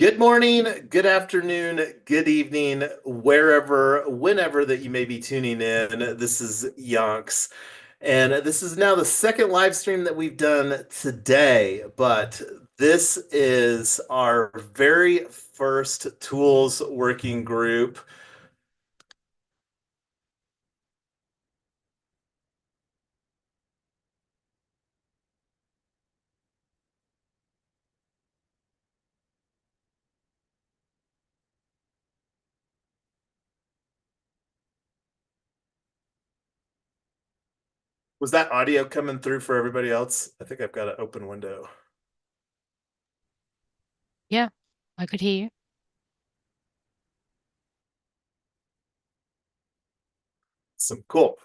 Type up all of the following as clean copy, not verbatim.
Good morning, good afternoon, good evening, wherever, whenever that you may be tuning in. This is Yonks, and this is now the second live stream that we've done today, but this is our very first tools working group. Was that audio coming through for everybody else? I think I've got an open window. Yeah, I could hear you. Some cool.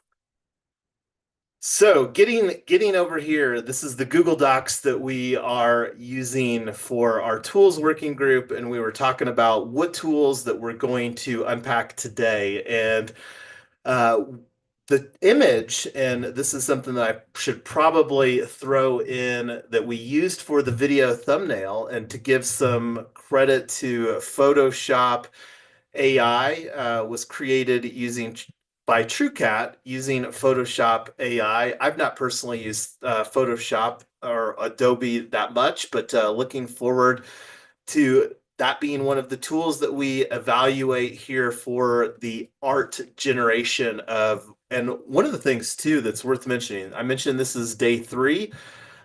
So getting over here, this is the Google Docs that we are using for our tools working group, and we were talking about what tools that we're going to unpack today. And uh, the image, and this is something that I should probably throw in that we used for the video thumbnail, and to give some credit to Photoshop AI was created using by TrueCat using Photoshop AI. I've not personally used Photoshop or Adobe that much, but looking forward to that being one of the tools that we evaluate here for the art generation of. And one of the things too that's worth mentioning, I mentioned this is day three.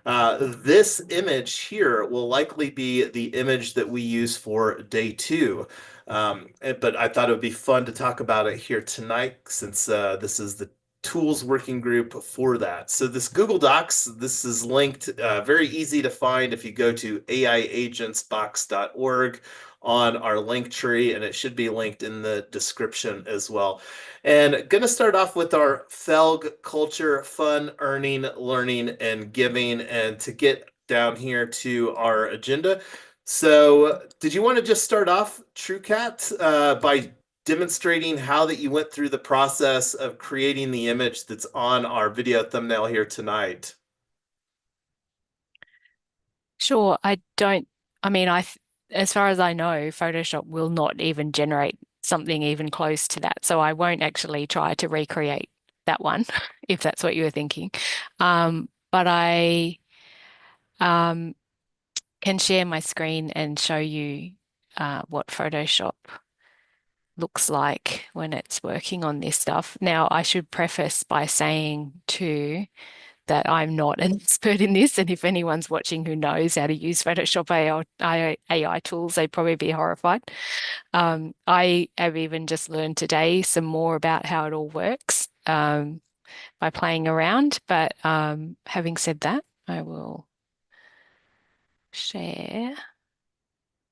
This image here will likely be the image that we use for day two. But I thought it would be fun to talk about it here tonight since this is the tools working group for that. So this Google Docs, this is linked, very easy to find if you go to AiAgents.Box.org on our link tree, and it should be linked in the description as well. And going to start off with our FELG culture, fun, earning, learning, and giving. And to get down here to our agenda. So, did you want to just start off, TrueCat, by demonstrating how that you went through the process of creating the image that's on our video thumbnail here tonight? Sure, I don't, I mean, as far as I know, Photoshop will not even generate something even close to that. So I won't actually try to recreate that one, if that's what you were thinking. But I um, can share my screen and show you what Photoshop looks like when it's working on this stuff. Now, I should preface by saying too, that I'm not an expert in this. And if anyone's watching who knows how to use Photoshop AI tools, they'd probably be horrified. I have even just learned today some more about how it all works by playing around. But having said that, I will share.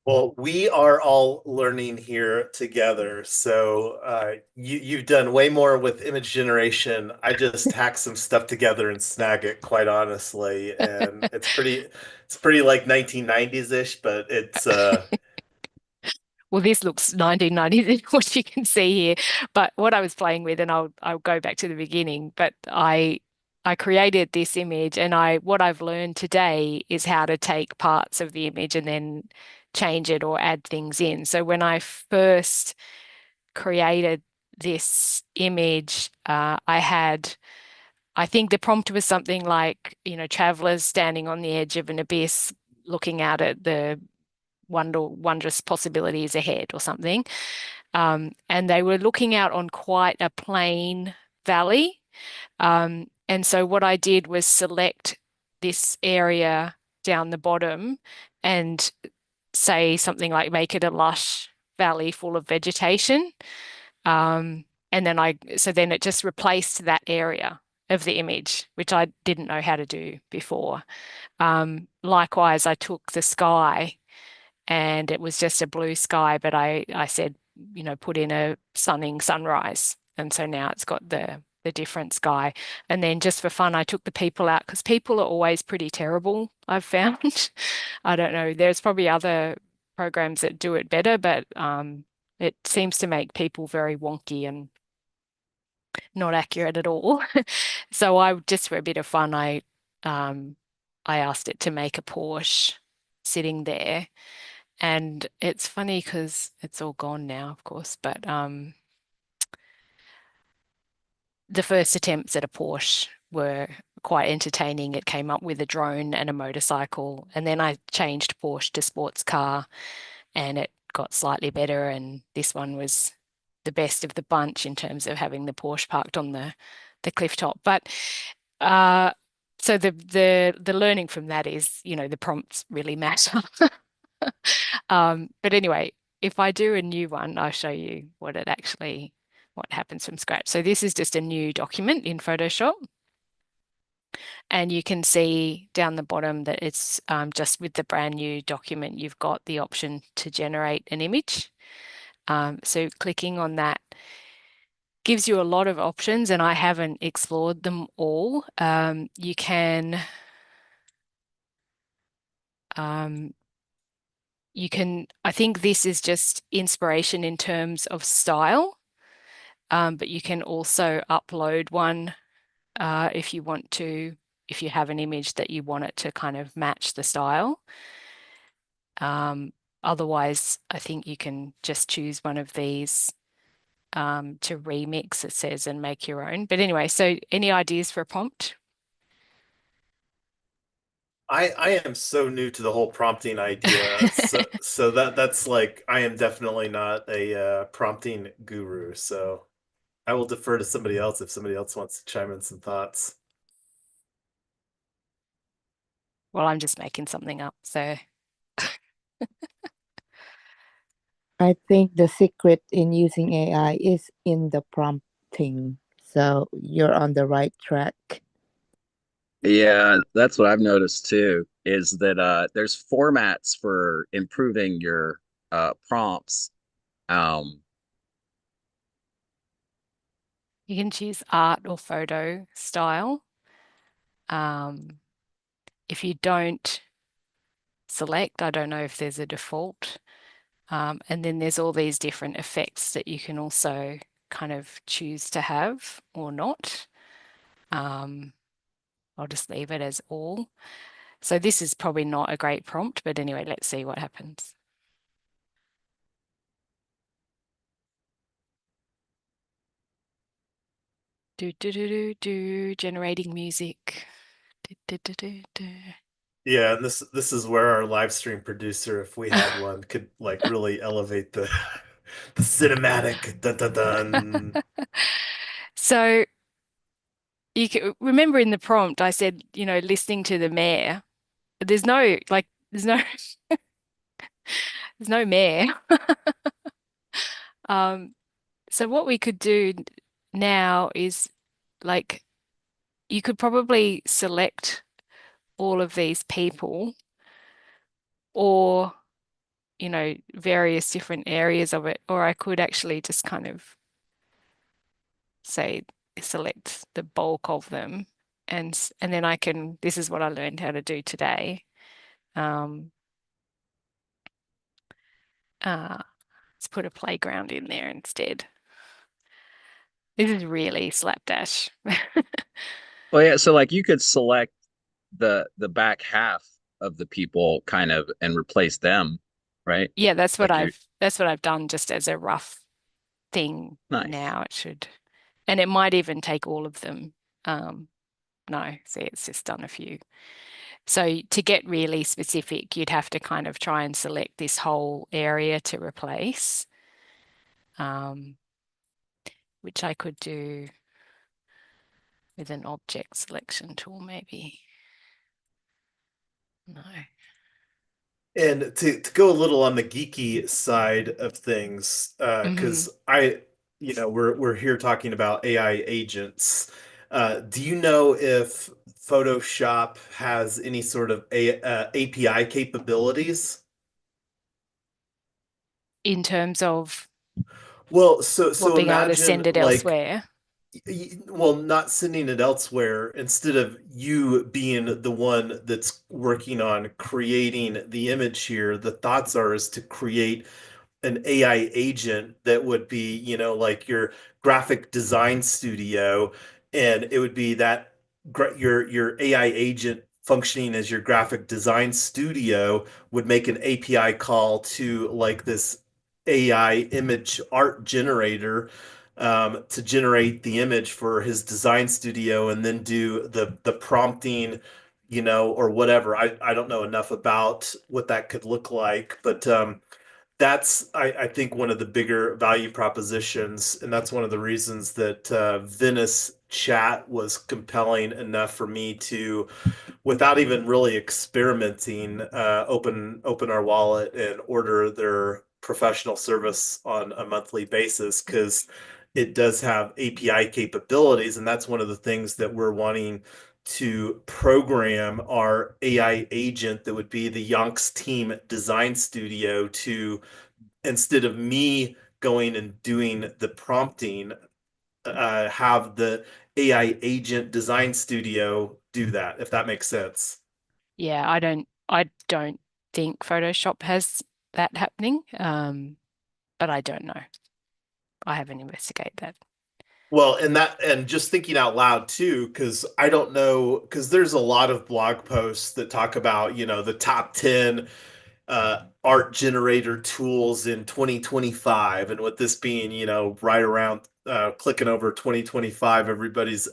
Well, we are all learning here together. So you've done way more with image generation. I just hack some stuff together and snag it, quite honestly. And it's pretty like 1990s-ish, but it's Well, this looks 1990s, what you can see here. But what I was playing with, and I'll go back to the beginning, but I created this image, and what I've learned today is how to take parts of the image and then change it or add things in. So when I first created this image, I think the prompt was something like, travelers standing on the edge of an abyss, looking out at the wondrous possibilities ahead or something. And they were looking out on quite a plain valley. And so what I did was select this area down the bottom and say something like make it a lush valley full of vegetation. And then so then it just replaced that area of the image, which I didn't know how to do before. Likewise, I took the sky and it was just a blue sky, but I said, put in a sunrise. And so now it's got the different sky. And then just for fun, I took the people out because people are always pretty terrible, I've found. I don't know. There's probably other programs that do it better, but it seems to make people very wonky and not accurate at all. So I just for a bit of fun, um I asked it to make a Porsche sitting there And it's funny because it's all gone now, of course, but the first attempts at a Porsche were quite entertaining. It came up with a drone and a motorcycle, and then I changed Porsche to sports car, and it got slightly better. And this one was the best of the bunch in terms of having the Porsche parked on the cliff top. But uh, so the learning from that is, the prompts really matter. But anyway, if I do a new one, I'll show you what happens from scratch. So this is just a new document in Photoshop, and you can see down the bottom that it's just with the brand new document, you've got the option to generate an image. So clicking on that gives you a lot of options, and I haven't explored them all. Um, I think this is just inspiration in terms of style, but you can also upload one if you want to, if you have an image that you want it to kind of match the style. Otherwise, I think you can just choose one of these to remix, it says, and make your own. But anyway, so any ideas for a prompt? I am so new to the whole prompting idea. So that's like I am definitely not a prompting guru. So I will defer to somebody else if somebody else wants to chime in some thoughts. Well, I'm just making something up. So I think the secret in using AI is in the prompting. So you're on the right track. Yeah, that's what I've noticed too, is that there's formats for improving your prompts. Um, you can choose art or photo style. Um, if you don't select, I don't know if there's a default. And then there's all these different effects that you can also kind of choose to have or not. Um, I'll just leave it as all. So this is probably not a great prompt, but anyway, let's see what happens. Generating music. Do, do, do, do, do. Yeah, and this is where our live stream producer, if we had one, could like really elevate the the cinematic dun dun dun. So you can remember in the prompt I said, listening to the mayor. There's no like there's no there's no mayor. Um, so what we could do now is like you could probably select all of these people or, various different areas of it, or I could actually just kind of say select the bulk of them and then this is what I learned how to do today. Um, let's put a playground in there instead. This is really slapdash. well, yeah, so like you could select the back half of the people kind of and replace them, right? Yeah, Like you're that's what I've done just as a rough thing nice. now. It should, and it might even take all of them. No, see, it's just done a few. So to get really specific, you'd have to kind of try and select this whole area to replace, um, which I could do with an object selection tool, maybe. No. And to go a little on the geeky side of things, Hmm. because we're here talking about AI agents. Do you know if Photoshop has any sort of API capabilities? In terms of Well, so what so being able to imagine send it like elsewhere. well, not sending it elsewhere, instead of you being the one that's working on creating the image here, the thoughts are is to create an AI agent that would be, like your graphic design studio, and it would be that your AI agent functioning as your graphic design studio would make an API call to like this AI image art generator to generate the image for his design studio and then do the prompting, or whatever. I don't know enough about what that could look like, but that's I think one of the bigger value propositions, and that's one of the reasons that Venice chat was compelling enough for me to, without even really experimenting, open our wallet and order their professional service on a monthly basis because it does have API capabilities, and that's one of the things that we're wanting to program our AI agent that would be the Yonks team design studio to, instead of me going and doing the prompting, have the AI agent design studio do that, if that makes sense. Yeah, I don't think Photoshop has that happening. But I don't know. I haven't investigated that. Well, and just thinking out loud too, because I don't know, because there's a lot of blog posts that talk about, the top 10 art generator tools in 2025. And with this being, right around clicking over 2025, everybody's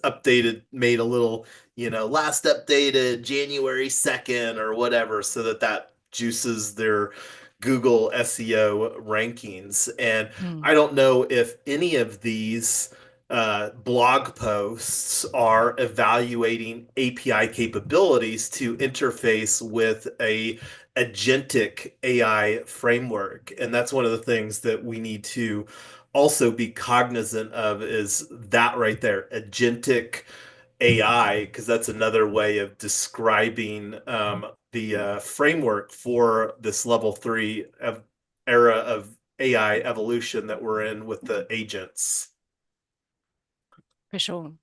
made a little, last updated January 2nd or whatever, so that juices their Google SEO rankings. And Hmm. I don't know if any of these blog posts are evaluating API capabilities to interface with a agentic AI framework. And that's one of the things that we need to also be cognizant of, is that right there, agentic AI, because that's another way of describing the framework for this level 3 era of AI evolution that we're in with the agents. For sure.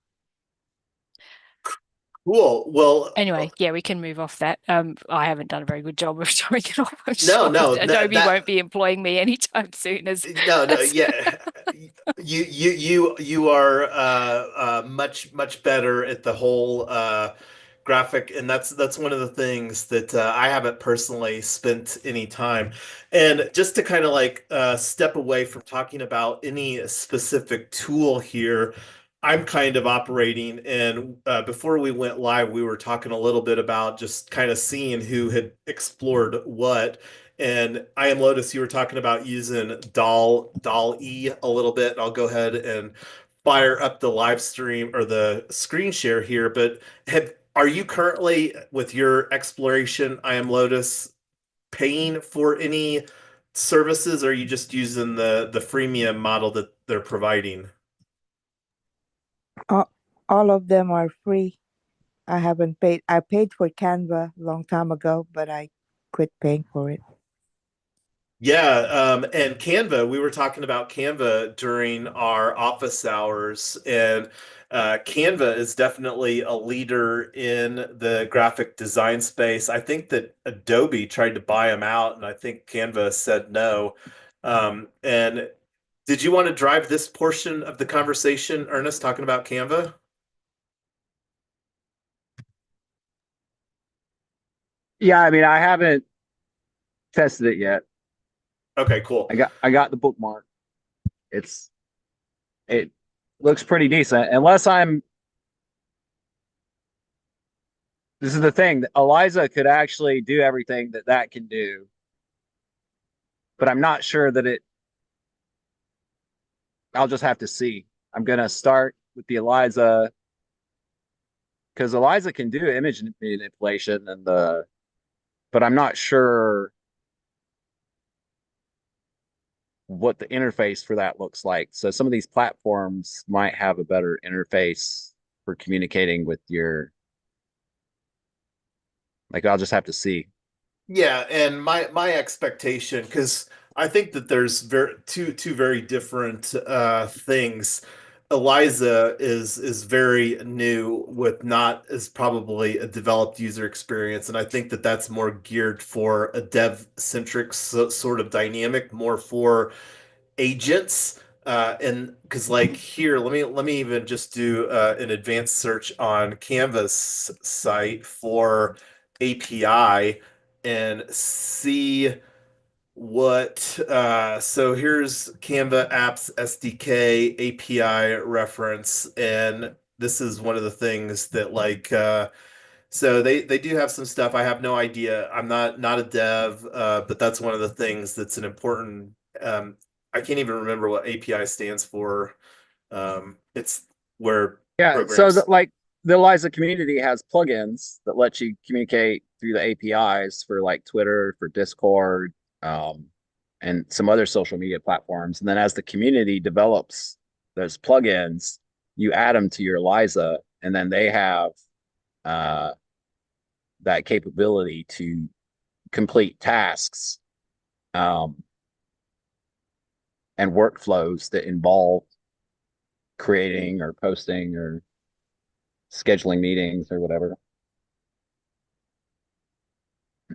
Cool. Well, Anyway, yeah, we can move off that. I haven't done a very good job of showing it off. I'm no, sure no, Adobe that won't be employing me anytime soon as no, as yeah. You are much better at the whole graphic, and that's one of the things that I haven't personally spent any time. And just to kind of like step away from talking about any specific tool here, I'm kind of operating, and before we went live, we were talking a little bit about just kind of seeing who had explored what. And I am Lotus, you were talking about using Doll-E a little bit. I'll go ahead and fire up the live stream or the screen share here. But are you currently, with your exploration, I am Lotus, paying for any services, or are you just using the freemium model that they're providing? All of them are free. I haven't paid. I paid for Canva a long time ago, but I quit paying for it. Yeah, and Canva, we were talking about Canva during our office hours, and Canva is definitely a leader in the graphic design space. I think that Adobe tried to buy them out, and I think Canva said no. And did you want to drive this portion of the conversation, Ernest, talking about Canva? Yeah, I mean, I haven't tested it yet. Okay, cool. I got the bookmark. It looks pretty decent. Unless I'm This is the thing. Eliza could actually do everything that can do, but I'm not sure that it. I'll just have to see. I'm gonna start with the Eliza because Eliza can do image manipulation but I'm not sure what the interface for that looks like. So some of these platforms might have a better interface for communicating with your. Like I'll just have to see. Yeah, and my expectation, because I think that there's two very different things. Eliza is very new with not as probably a developed user experience, and I think that that's more geared for a dev-centric sort of dynamic, more for agents. And because like here, let me even just do an advanced search on Canvas site for API and see what so here's Canva apps SDK API reference, and this is one of the things that like so they do have some stuff. I have no idea. I'm not a dev, but that's one of the things that's an important. I can't even remember what API stands for. It's where Yeah, so programs. that like the Eliza community has plugins that let you communicate through the APIs for like Twitter, for Discord, um, and some other social media platforms. And then as the community develops those plugins, you add them to your Eliza, and then they have uh, that capability to complete tasks um, and workflows that involve creating or posting or scheduling meetings or whatever.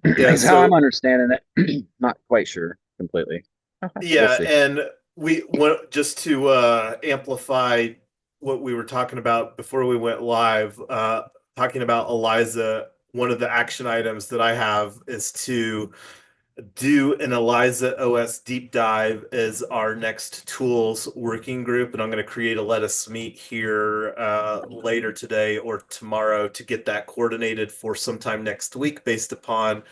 Yeah, Is how I'm so understanding it. Not quite sure completely. We'll yeah, see. and we want just to amplify what we were talking about before we went live, talking about Eliza. One of the action items that I have is to do an Eliza OS deep dive as our next tools working group, and I'm going to create a let us meet here later today or tomorrow to get that coordinated for sometime next week based upon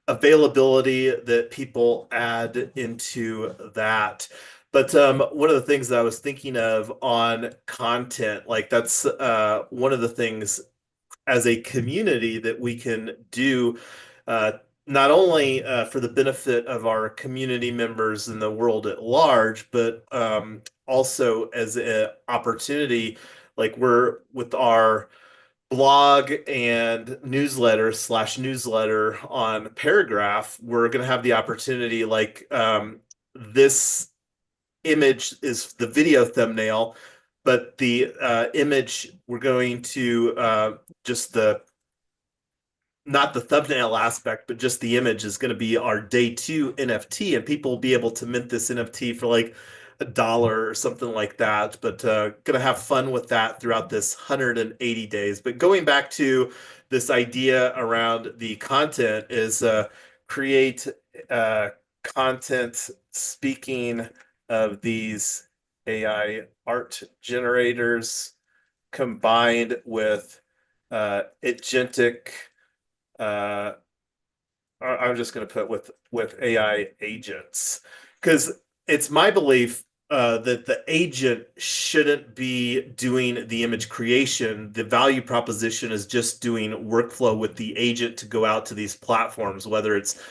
availability that people add into that. But one of the things that I was thinking of on content, like that's one of the things as a community that we can do, uh, not only for the benefit of our community members in the world at large, but also as an opportunity, like we're with our blog and newsletter on Paragraph, we're going to have the opportunity like this image is the video thumbnail, but the image we're going to just the not the thumbnail aspect, but just the image is going to be our day two NFT, and people will be able to mint this NFT for like $1 or something like that. But going to have fun with that throughout this 180 days. But going back to this idea around the content is create uh, content. Speaking of these AI art generators combined with agentic uh, I'm just going to put with AI agents because it's my belief that the agent shouldn't be doing the image creation. The value proposition is just doing workflow with the agent to go out to these platforms, whether it's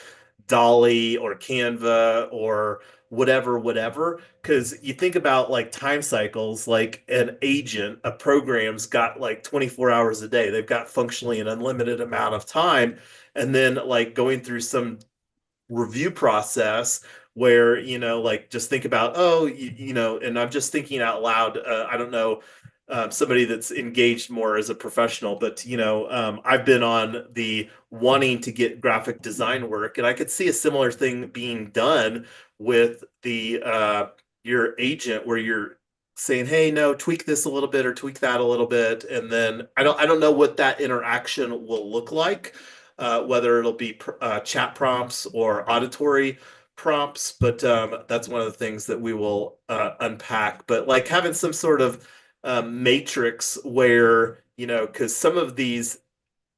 Dolly or Canva or whatever. Because you think about like time cycles, like an agent, a program's got like 24 hours a day. They've got functionally an unlimited amount of time. And then like going through some review process where like just think about and I'm just thinking out loud, I don't know, somebody that's engaged more as a professional, but I've been on the wanting to get graphic design work, and I could see a similar thing being done with the your agent where you're saying, hey, no, tweak this a little bit or tweak that a little bit, and then I don't know what that interaction will look like, whether it'll be chat prompts or auditory prompts, but that's one of the things that we will unpack. But like having some sort of matrix where, because some of these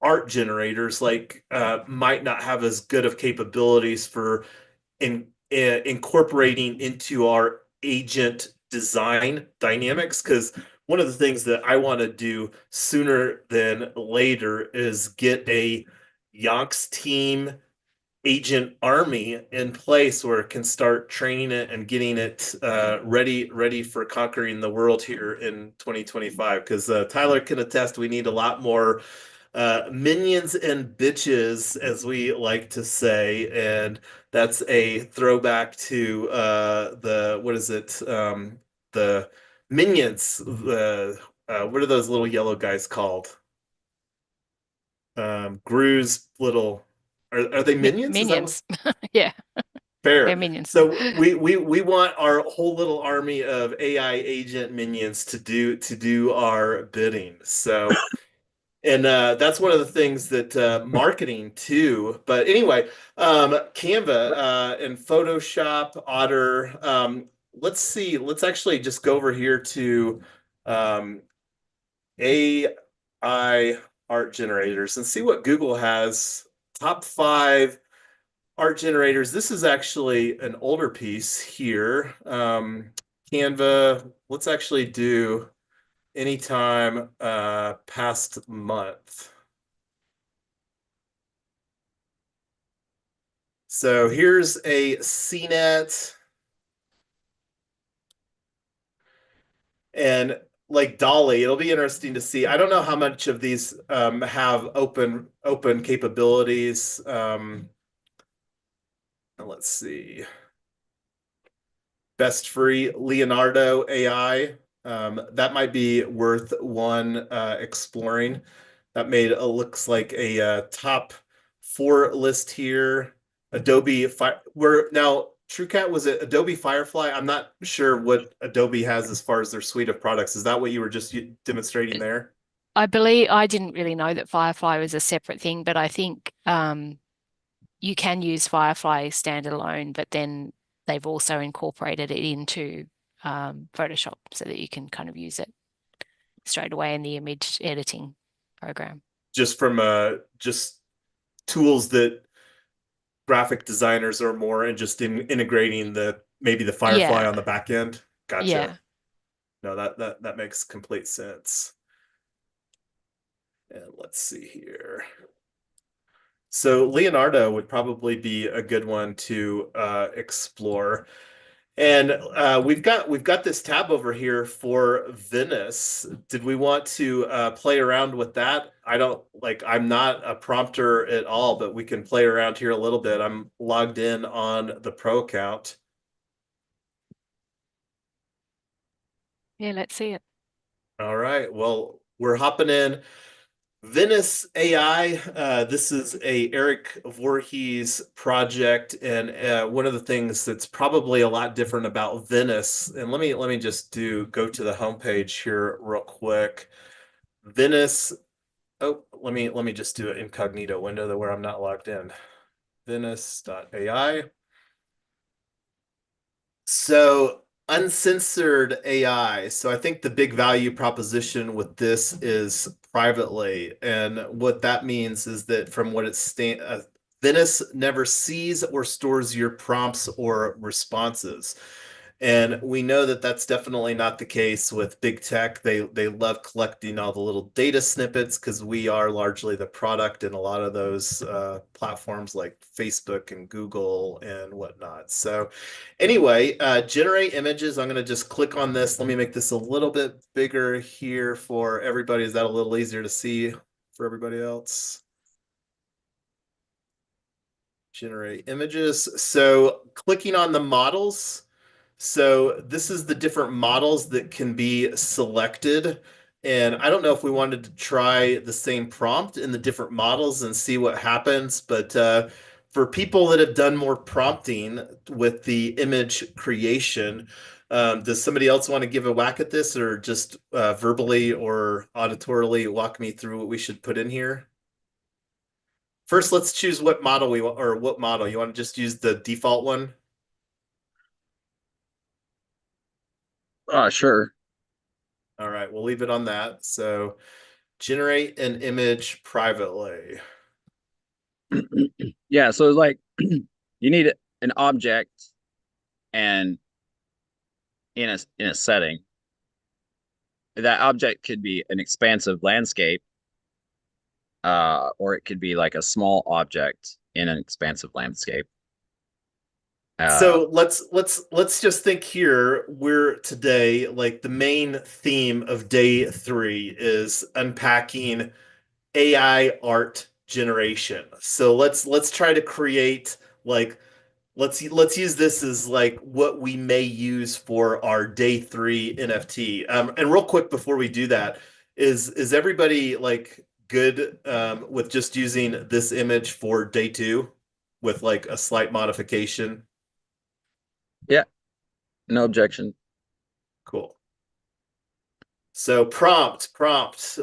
art generators like might not have as good of capabilities for incorporating into our agent design dynamics, because one of the things that I want to do sooner than later is get a Yonks team agent army in place where it can start training it and getting it ready for conquering the world here in 2025. Because Tyler can attest, we need a lot more minions and bitches, as we like to say, and that's a throwback to the what is it? The minions. What are those little yellow guys called? Gru's little. Are they minions? Is that what? Minions. Yeah. Fair. They're minions. So we want our whole little army of AI agent minions to do our bidding. So and that's one of the things that marketing too. But anyway, Canva and Photoshop, Otter. Let's see. Let's actually just go over here to um, AI art generators and see what Google has. Top 5 art generators. This is actually an older piece here. Canva. Let's actually do anytime past month. So here's a CNET and like Dolly. It'll be interesting to see. I don't know how much of these have open capabilities. Let's see. Best free Leonardo AI. That might be worth one exploring. That made it looks like a top 4 list here. Adobe Fire. We're now TrueCat, was it Adobe Firefly? I'm not sure what Adobe has as far as their suite of products. Is that what you were just demonstrating there? I believe I didn't really know that Firefly was a separate thing, but I think you can use Firefly standalone, but then they've also incorporated it into Photoshop so that you can kind of use it straight away in the image editing program. Just from just tools that graphic designers are more interested in integrating maybe the Firefly Yeah, on the back end. Gotcha. yeah. No, that makes complete sense. And let's see here. So Leonardo would probably be a good one to explore. And we've got this tab over here for Venice. Did we want to play around with that? I'm not a prompter at all, but we can play around here a little bit. I'm logged in on the pro account. Yeah, let's see it. All right. Well, we're hopping in. Venice AI, this is a Eric Voorhees project, and one of the things that's probably a lot different about Venice, and let me just go to the homepage here real quick. Venice, oh, let me just do an incognito window where I'm not logged in. Venice.ai. So uncensored AI. So I think the big value proposition with this is privately. And what that means is that from what it's Venice never sees or stores your prompts or responses. And we know that that's definitely not the case with big tech. They love collecting all the little data snippets because we are largely the product in a lot of those platforms like Facebook and Google and whatnot. So anyway, generate images. I'm going to just click on this. Let me make this a little bit bigger here for everybody. Is that a little easier to see for everybody else? Generate images. So clicking on the models. So this is the different models that can be selected. And I don't know if we wanted to try the same prompt in the different models and see what happens, but for people that have done more prompting with the image creation, does somebody else want to give a whack at this or just verbally or auditorily walk me through what we should put in here? First, let's choose what model we want, or what model. You want to just use the default one? Sure. All right, we'll leave it on that. So generate an image privately. Yeah, so like you need an object and in a setting. That object could be an expansive landscape, or it could be like a small object in an expansive landscape. So let's just think here. We're today, like the main theme of day 3 is unpacking AI art generation. So let's try to create like let's use this as like what we may use for our day 3 NFT. And real quick before we do that, is everybody like good with just using this image for day 2 with like a slight modification? No objection. Cool. So prompt.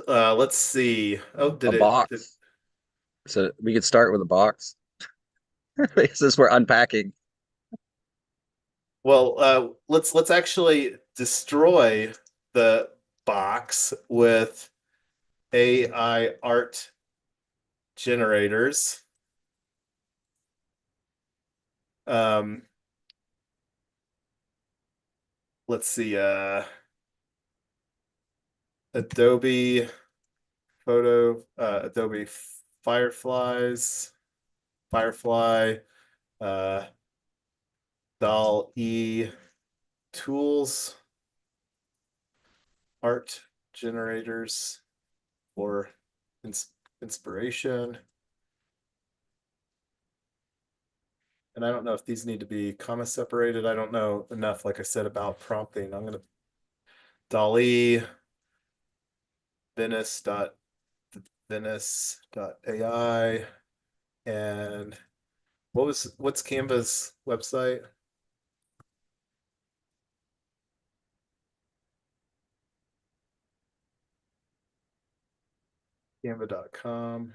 Let's see. Oh, A did box. So we could start with a box. Since we're unpacking. well, let's actually destroy the box with AI art generators. Um, let's see, Adobe Photo, Adobe Firefly, uh, DAL-E tools, art generators for inspiration. And I don't know if these need to be comma separated. I don't know enough, like I said, about prompting. I'm going to DAL-E, Venice.ai, and what's Canva's website? Canva.com.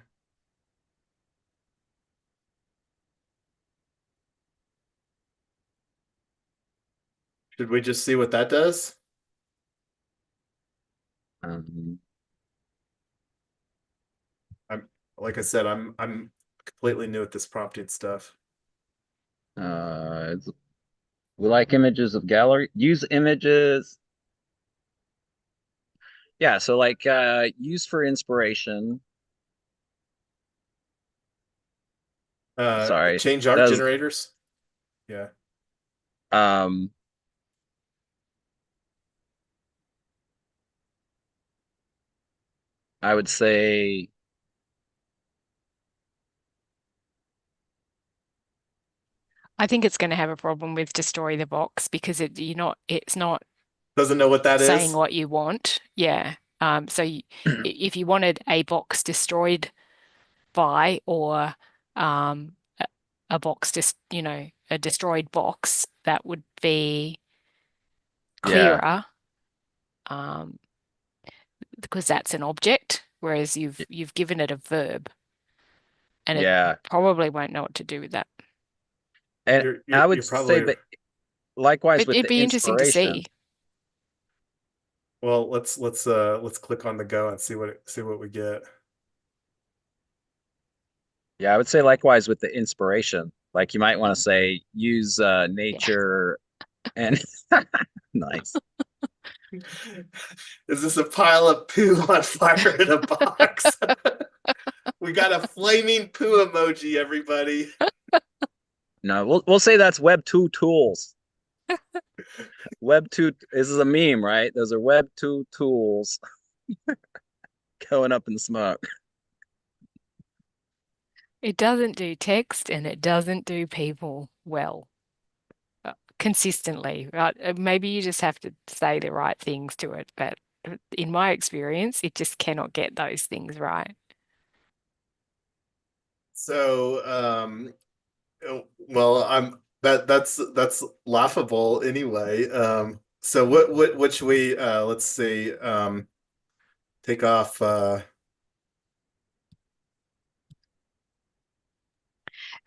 Should we just see what that does? Um, I'm like I said, I'm completely new at this prompting stuff. we like images of gallery. Use images. Yeah, so like use for inspiration. Sorry. Change art That was generators. Yeah. um I would say I think it's going to have a problem with destroy the box because it's not Doesn't know what that saying is. what you want. Yeah. So if you wanted a box destroyed by or a, a box just, a destroyed box, that would be yeah, clearer because that's an object, whereas you've given it a verb and it yeah. probably won't know what to do with that. And I would You're say probably that likewise But with it'd the be interesting to inspiration. see. well. Let's click on the go and see what we get. Yeah, I would say likewise with the inspiration. Like you might want to say use Yeah. nature and nice. Is this a pile of poo on fire in a box? We got a flaming poo emoji, everybody. No, we'll say that's Web 2 tools. Web 2, this is a meme, right? Those are Web 2 tools going up in smoke. It doesn't do text and it doesn't do people well, consistently, right? Maybe you just have to say the right things to it, but in my experience, it just cannot get those things right. So, well, that's laughable anyway. So what should we let's see take off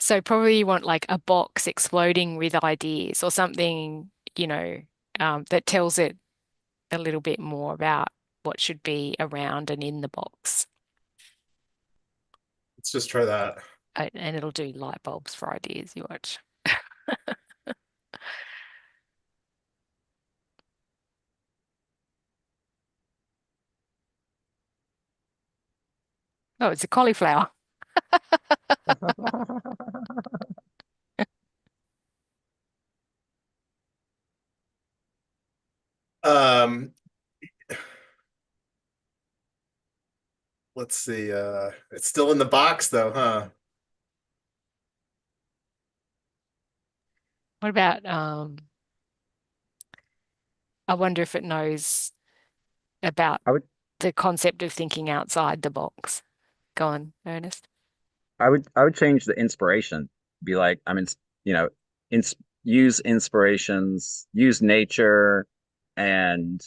So probably you want like a box exploding with ideas or something, that tells it a little bit more about what should be around and in the box. let's just try that. And it'll do light bulbs for ideas, you watch. Oh, it's a cauliflower. Um let's see it's still in the box though, huh? What about I wonder if it knows about I would the concept of thinking outside the box. Go on, Ernest. I would change the inspiration. Be like, I'm in, you know, use inspirations, use nature and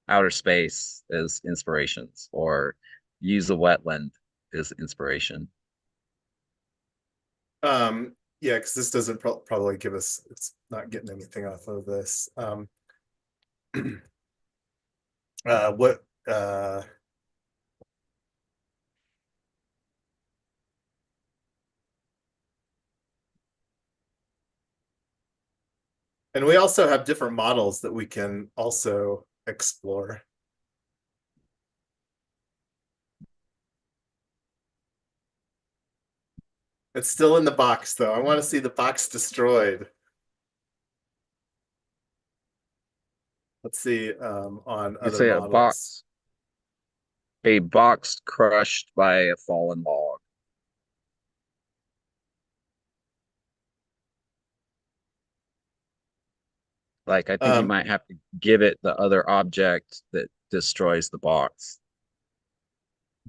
outer space as inspirations, or use a wetland as inspiration. Yeah, because this doesn't probably give us, it's not getting anything off of this. What and we also have different models that we can also explore. It's still in the box though. I want to see the box destroyed. Let's see on You other say models. a box crushed by a fallen log. Like, I think you might have to give it the other object that destroys the box.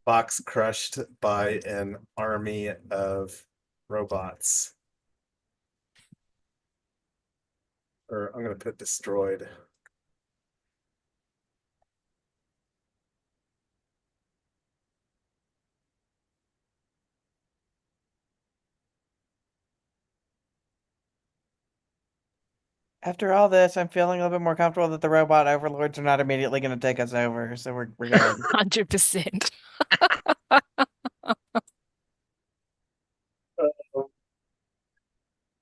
Box crushed by an army of robots. Or I'm going to put destroyed. After all this, I'm feeling a little bit more comfortable that the robot overlords are not immediately going to take us over. So we're good. 100%.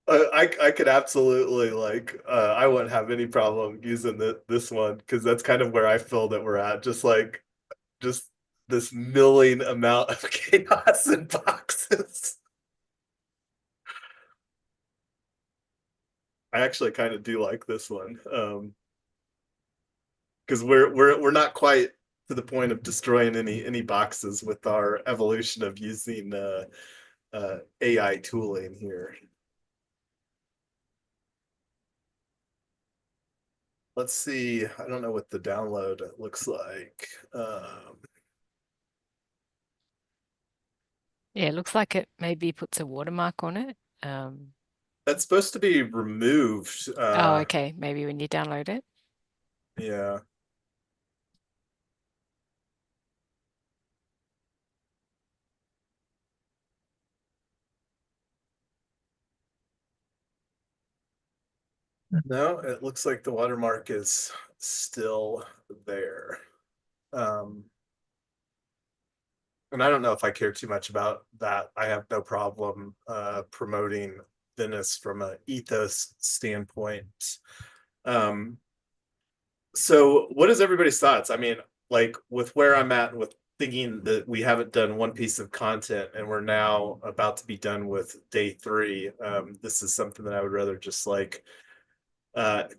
I could absolutely like I wouldn't have any problem using this one because that's kind of where I feel that we're at. Just this milling amount of chaos in boxes. I actually kind of do like this one. Because we're not quite to the point of destroying any boxes with our evolution of using AI tooling here. Let's see. I don't know what the download looks like. Yeah, it looks like it maybe puts a watermark on it. That's supposed to be removed. Oh, okay. Maybe when you download it. Yeah. No, it looks like the watermark is still there. And I don't know if I care too much about that. I have no problem promoting Venice from an ethos standpoint. Um, so what is everybody's thoughts? I mean, like with where I'm at with thinking that we haven't done one piece of content and we're now about to be done with day 3. This is something that I would rather just like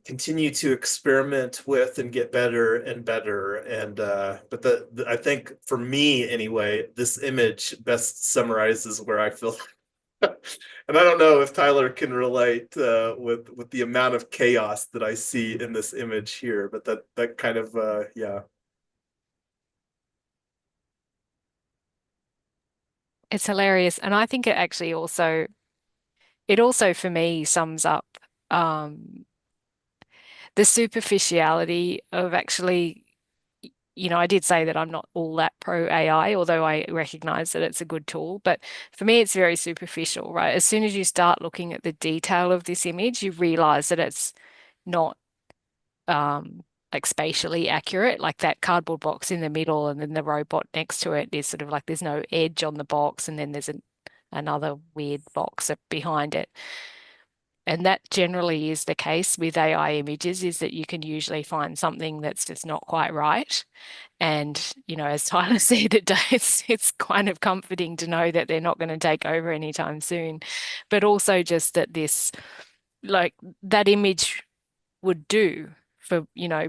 continue to experiment with and get better and better. And but I think for me anyway, this image best summarizes where I feel. And I don't know if Tyler can relate with the amount of chaos that I see in this image here, but that kind of yeah. It's hilarious. And I think it actually also, it also for me sums up the superficiality of actually, I did say that I'm not all that pro AI, although I recognize that it's a good tool. But for me, it's very superficial, right? As soon as you start looking at the detail of this image, you realize that it's not like spatially accurate, like that cardboard box in the middle, and then the robot next to it is sort of like there's no edge on the box, and then there's another weird box behind it. And that generally is the case with AI images, is that you can usually find something that's just not quite right. And, as Tyler said, it's kind of comforting to know that they're not going to take over anytime soon. But also just that like that image would do for,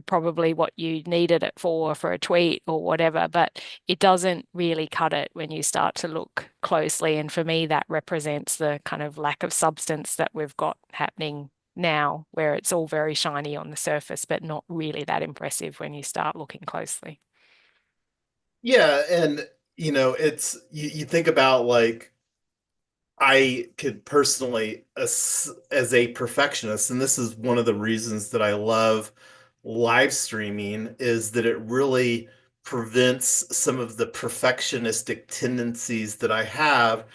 probably what you needed it for a tweet or whatever, but it doesn't really cut it when you start to look closely. And for me, that represents the kind of lack of substance that we've got happening now, where it's all very shiny on the surface, but not really that impressive when you start looking closely. Yeah, and it's you think about like I could personally, as a perfectionist, and this is one of the reasons that I love live streaming, is that it really prevents some of the perfectionistic tendencies that I have.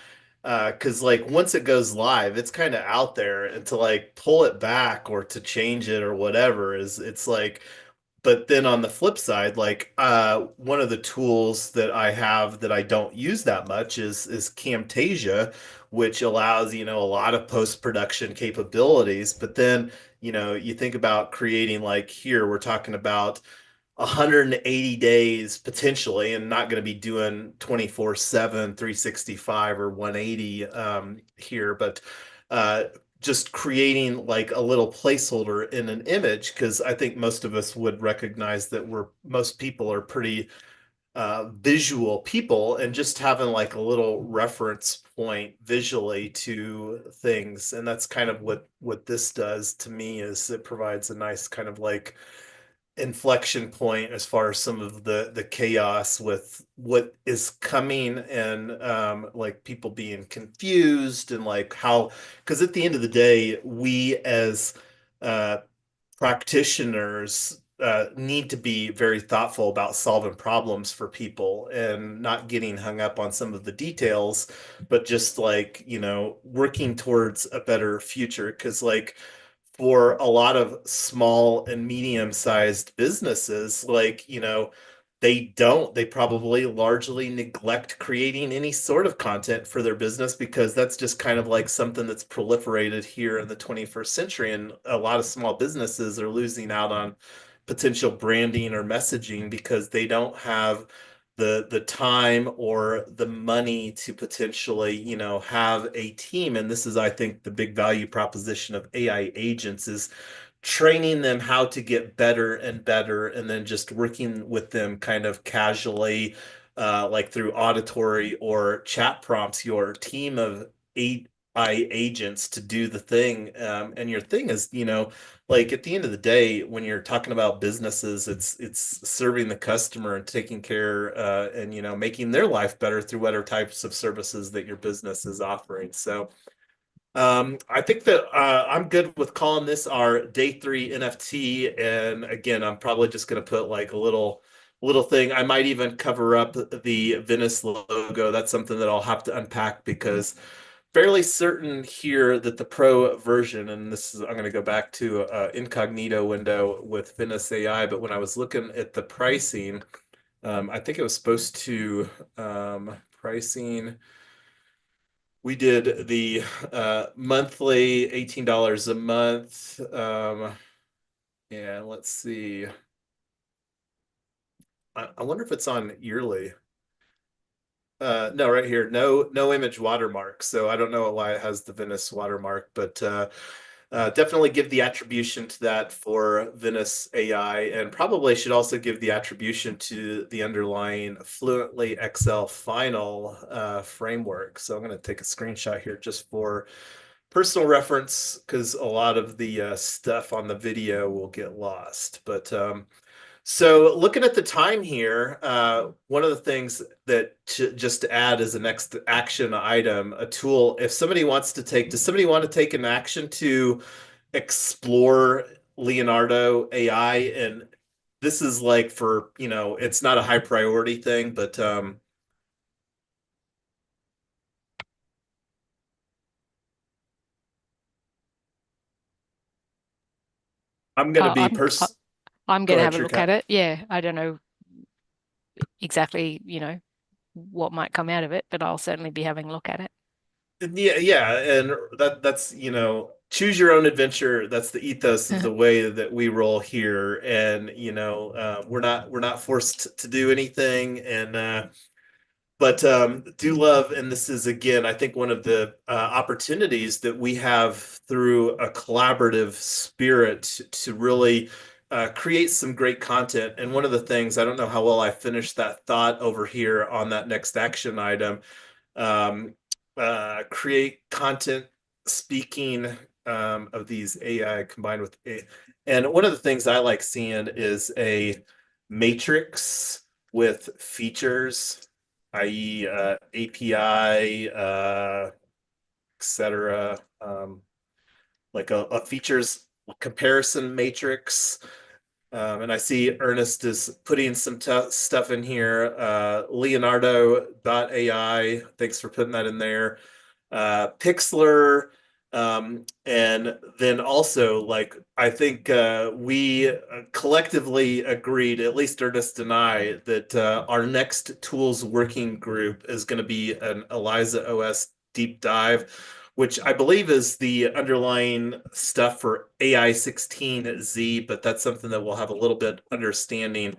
Because like once it goes live, it's kind of out there, and to like pull it back or to change it or whatever is it's like, but then on the flip side, like one of the tools that I have that I don't use that much is Camtasia, which allows, a lot of post-production capabilities. But then, you think about creating like here, we're talking about 180 days potentially, and not going to be doing 24/7, 365 or 180 here, but uh, just creating like a little placeholder in an image, because I think most of us would recognize that most people are pretty visual people, and just having like a little reference point visually to things. And that's kind of what this does to me, is it provides a nice kind of like inflection point as far as some of the chaos with what is coming, and like people being confused, and like how, because at the end of the day, we as uh practitioners need to be very thoughtful about solving problems for people and not getting hung up on some of the details, but just like, working towards a better future. Because like for a lot of small and medium-sized businesses, like, they probably largely neglect creating any sort of content for their business, because that's just kind of like something that's proliferated here in the 21st century. And a lot of small businesses are losing out on potential branding or messaging because they don't have the time or the money to potentially, have a team. And this is, I think, the big value proposition of AI agents, is training them how to get better and better, and then just working with them kind of casually, like through auditory or chat prompts, your team of AI agents to do the thing. And your thing is, like at the end of the day, when you're talking about businesses, it's serving the customer and taking care, and making their life better through whatever types of services that your business is offering. So I think that I'm good with calling this our day three NFT. And again, I'm probably just going to put like a little thing. I might even cover up the Venice logo. That's something that I'll have to unpack, because fairly certain here that the pro version, and this is, I'm going to go back to incognito window with Venice AI, but when I was looking at the pricing, I think it was supposed to pricing. We did the monthly $18 a month. Yeah, let's see. I wonder if it's on yearly. No, right here, no image watermark. So I don't know why it has the Venice watermark, but definitely give the attribution to that for Venice AI, and probably should also give the attribution to the underlying Fluently XL final framework. So I'm going to take a screenshot here just for personal reference, because a lot of the stuff on the video will get lost. But so looking at the time here, one of the things that just to add as a next action item, a tool, if somebody wants to take, does somebody want to take an action to explore Leonardo AI? And this is like for, it's not a high priority thing, but I'm going to Uh, be I'm pers I'm go going to ahead, have a look at Tricat. it. Yeah, I don't know exactly, what might come out of it, but I'll certainly be having a look at it. Yeah, yeah, and that's, choose your own adventure. That's the ethos of the way that we roll here. And we're not forced to do anything. And but do love, and this is again, I think, one of the opportunities that we have through a collaborative spirit to really create some great content. And one of the things, I don't know how well I finished that thought over here on that next action item, um, create content, speaking of these AI combined with AI. And one of the things I like seeing is a matrix with features, i.e., API, etc. Like a features comparison matrix. And I see Ernest is putting some stuff in here. Leonardo.ai, thanks for putting that in there. Pixlr, and then also, like, I think we collectively agreed, at least Ernest and I, that our next tools working group is going to be an Eliza OS deep dive, which I believe is the underlying stuff for AI16Z, but that's something that we'll have a little bit understanding.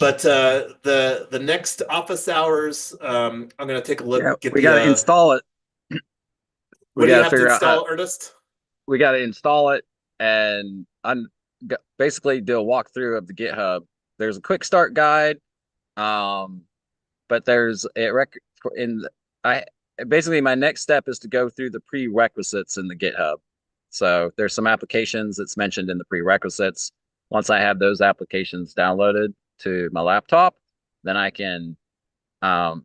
But the next office hours, I'm going to take a Yeah, look, get we got to the install it. We what do you got to have to figure out how install, Ernest? we got to install it and basically do a walkthrough of the GitHub. There's a quick start guide, um, but there's a I basically my next step is to go through the prerequisites in the GitHub. So there's some applications that's mentioned in the prerequisites. Once I have those applications downloaded to my laptop, then I can um,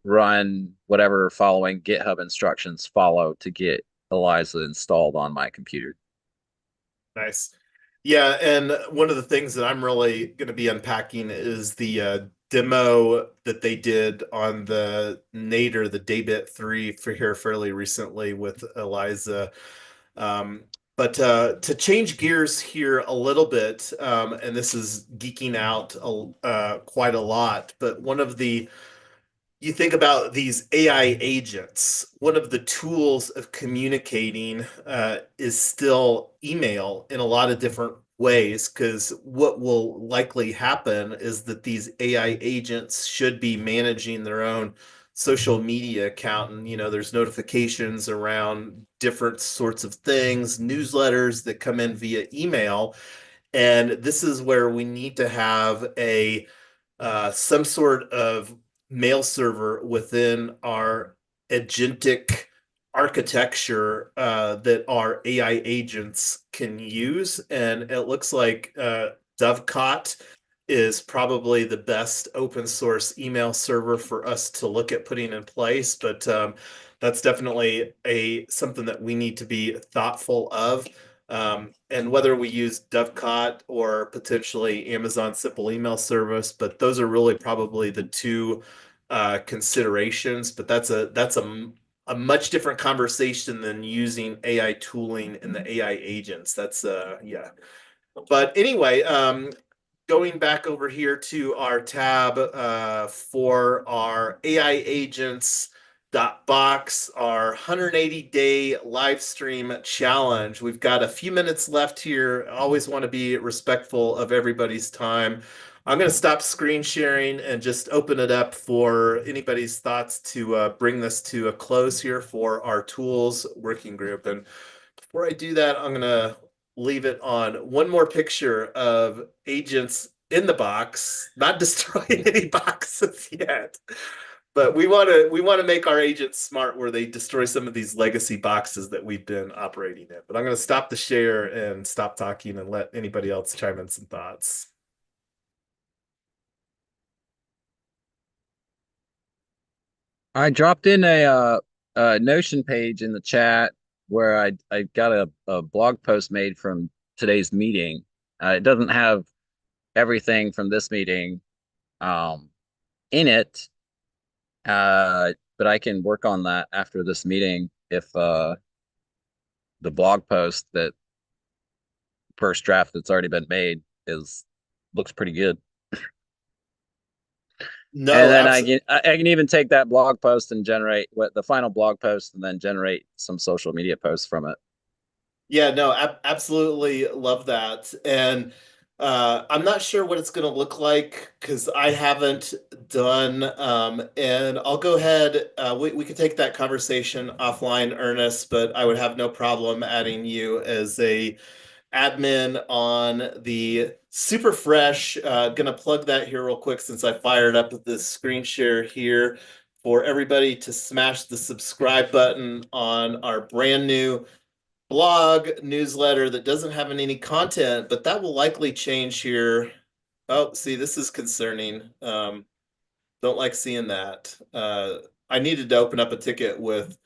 run whatever following GitHub instructions follow to get Eliza installed on my computer. Nice. Yeah, and one of the things that I'm really going to be unpacking is the demo that they did on the Nader, the Daybit 3 for here fairly recently with Eliza. Um, but to change gears here a little bit, and this is geeking out quite a lot, but one of the you think about these AI agents, one of the tools of communicating is still email in a lot of different ways, because what will likely happen is that these AI agents should be managing their own social media account. And, there's notifications around different sorts of things, newsletters that come in via email. And this is where we need to have some sort of mail server within our agentic architecture that our AI agents can use. And it looks like Dovecot is probably the best open source email server for us to look at putting in place. But that's definitely something that we need to be thoughtful of. And whether we use Dovecot or potentially Amazon Simple Email Service, but those are really probably the two considerations. But that's a much different conversation than using AI tooling and the AI agents. That's yeah. But anyway, going back over here to our tab for our AiAgents.Box, our 180-day live stream challenge. We've got a few minutes left here. I always want to be respectful of everybody's time. I'm going to stop screen sharing and just open it up for anybody's thoughts to bring this to a close here for our tools working group. And before I do that, I'm going to leave it on one more picture of agents in the box, not destroying any boxes yet. But we want to make our agents smart where they destroy some of these legacy boxes that we've been operating in. But I'm going to stop the share and stop talking and let anybody else chime in some thoughts. I dropped in a Notion page in the chat where I got a blog post made from today's meeting. It doesn't have everything from this meeting um, in it, but I can work on that after this meeting if the blog post that first draft that's already been made is looks pretty good. And No, then I can even take that blog post and generate what the final blog post and then generate some social media posts from it. yeah, no, absolutely love that. And I'm not sure what it's going to look like because I haven't done. And I'll go ahead. We could take that conversation offline, Ernest, but I would have no problem adding you as a admin on the super fresh. Gonna plug that here real quick since I fired up the screen share here for everybody to smash the subscribe button on our brand new blog newsletter that doesn't have any content, but that will likely change here. Oh, see, this is concerning. Don't like seeing that. I needed to open up a ticket with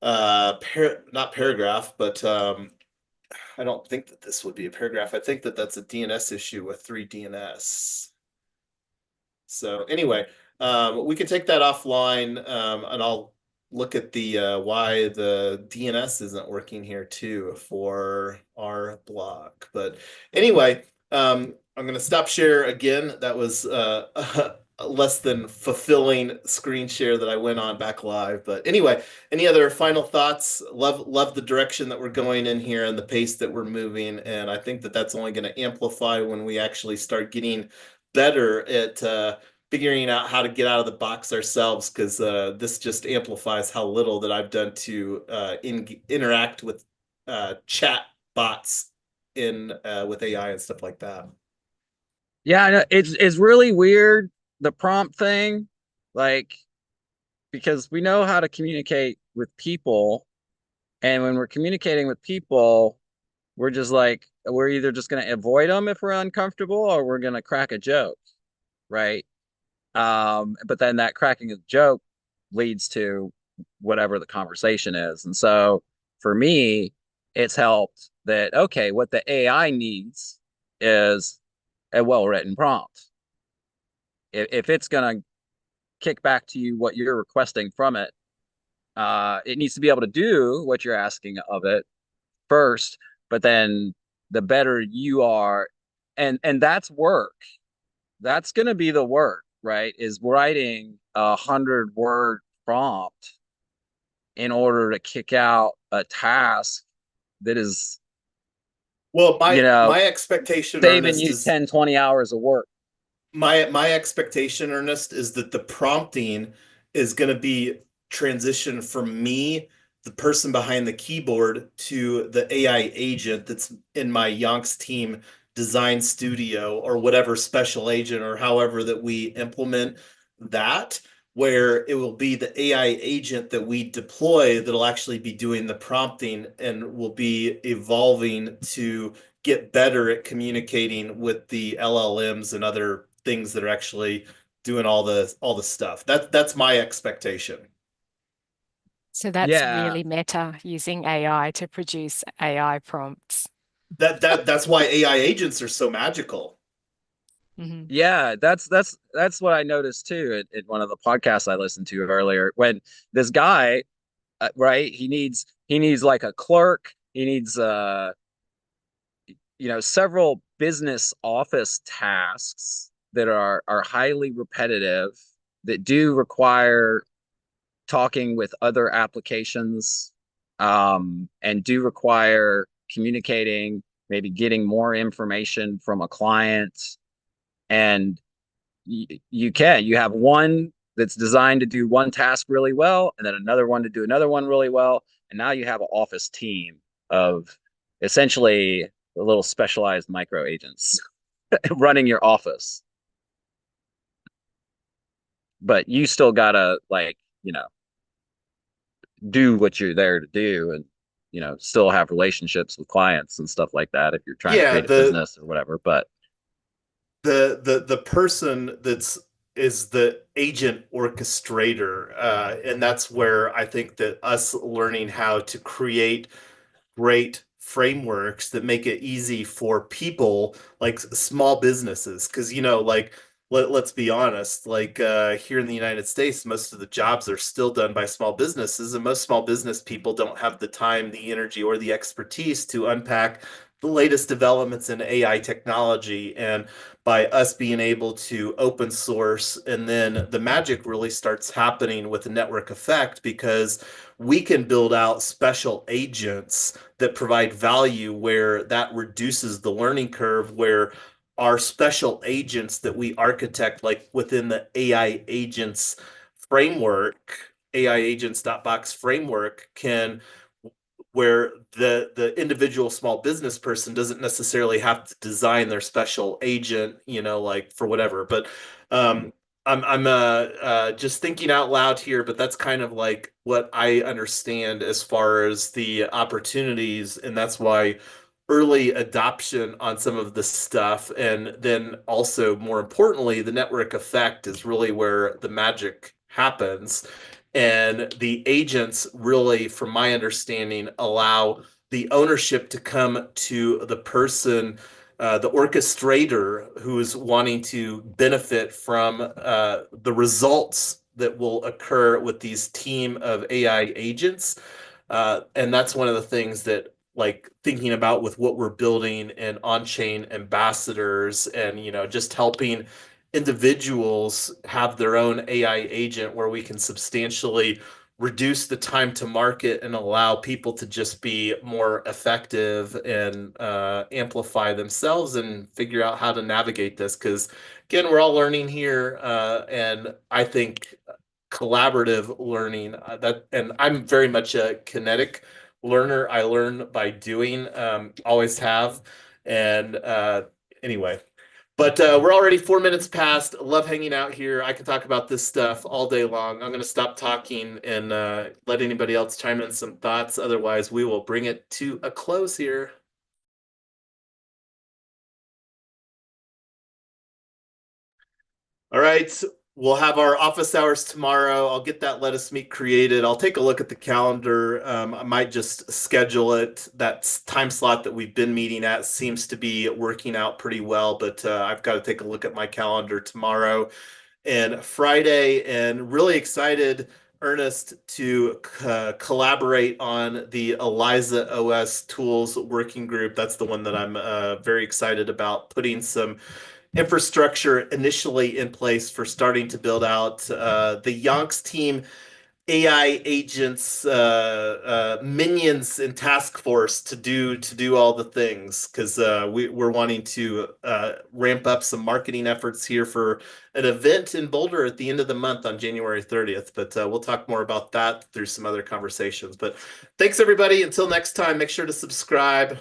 not paragraph, but I don't think that this would be a paragraph. I think that that's a DNS issue with 3DNS. So anyway, we can take that offline, and I'll look at the why the DNS isn't working here too for our blog. But anyway, I'm going to stop share again. That was a less than fulfilling screen share that I went on back live. But anyway, any other final thoughts? Love the direction that we're going in here and the pace that we're moving. And I think that that's only going to amplify when we actually start getting better at figuring out how to get out of the box ourselves, because this just amplifies how little that I've done to interact with chat bots in with AI and stuff like that. Yeah, I know. It's really weird, the prompt thing, like, because we know how to communicate with people, and when we're communicating with people, we're just like, we're either just going to avoid them if we're uncomfortable, or we're going to crack a joke, right? But then that cracking a joke leads to whatever the conversation is. And so for me, it's helped that, okay, what the AI needs is a well-written prompt. If it's going to kick back to you what you're requesting from it, it needs to be able to do what you're asking of it first, but then the better you are, and that's work. That's going to be the work, right? Is writing 100-word prompt in order to kick out a task that is, Well, you my know, my expectation, saving Ernest, you is 10, 20 hours of work. my expectation, Ernest, is that the prompting is going to be transition from me, the person behind the keyboard, to the AI agent that's in my Yonks team design studio, or whatever special agent or however that we implement that, where it will be the AI agent that we deploy that'll actually be doing the prompting and will be evolving to get better at communicating with the LLMs and other things that are actually doing all the stuff. That's my expectation. So that's Yeah, really meta, using AI to produce AI prompts. That's why AI agents are so magical. Hmm. yeah, that's what I noticed too at one of the podcasts I listened to earlier. When this guy, right, he needs like a clerk, he needs several business office tasks that are highly repetitive, that do require talking with other applications, and do require communicating, maybe getting more information from a client. And you have one that's designed to do one task really well, and then another one to do another one really well, and now you have an office team of essentially a little specialized micro agents running your office. But you still gotta, like, do what you're there to do, and still have relationships with clients and stuff like that if you're trying to Yeah, create a business or whatever. But the person that's is the agent orchestrator, and that's where I think that us learning how to create great frameworks that make it easy for people like small businesses, because like let's be honest, like here in the United States, most of the jobs are still done by small businesses, and most small business people don't have the time, the energy, or the expertise to unpack the latest developments in AI technology. And by us being able to open source, and then the magic really starts happening with the network effect, because we can build out special agents that provide value, where that reduces the learning curve, where our special agents that we architect, like within the AI agents framework, AiAgents.Box framework, can, where the individual small business person doesn't necessarily have to design their special agent, like for whatever. But I'm just thinking out loud here, but that's kind of like what I understand as far as the opportunities, and that's why early adoption on some of the stuff, and then also more importantly, the network effect is really where the magic happens. And the agents really, from my understanding, allow the ownership to come to the person, the orchestrator who is wanting to benefit from the results that will occur with these team of AI agents. And that's one of the things that, like, thinking about with what we're building and on-chain ambassadors and, just helping individuals have their own AI agent where we can substantially reduce the time to market and allow people to just be more effective and amplify themselves and figure out how to navigate this. Because again, we're all learning here, and I think collaborative learning, and I'm very much a kinetic learner. I learn by doing, always have. And anyway, but we're already 4 minutes past. Love hanging out here. I can talk about this stuff all day long. I'm going to stop talking and let anybody else chime in some thoughts. Otherwise, we will bring it to a close here. All right. We'll have our office hours tomorrow. I'll get that Let Us Meet created. I'll take a look at the calendar. I might just schedule it. That time slot that we've been meeting at seems to be working out pretty well, but I've got to take a look at my calendar tomorrow and Friday, and really excited, Ernest, to collaborate on the Eliza OS tools working group. That's the one that I'm very excited about, putting some infrastructure initially in place for starting to build out the Yonks team AI agents, minions, and task force to do all the things, because we're wanting to ramp up some marketing efforts here for an event in Boulder at the end of the month on January 30th. But we'll talk more about that through some other conversations. But thanks everybody. Until next time, make sure to subscribe.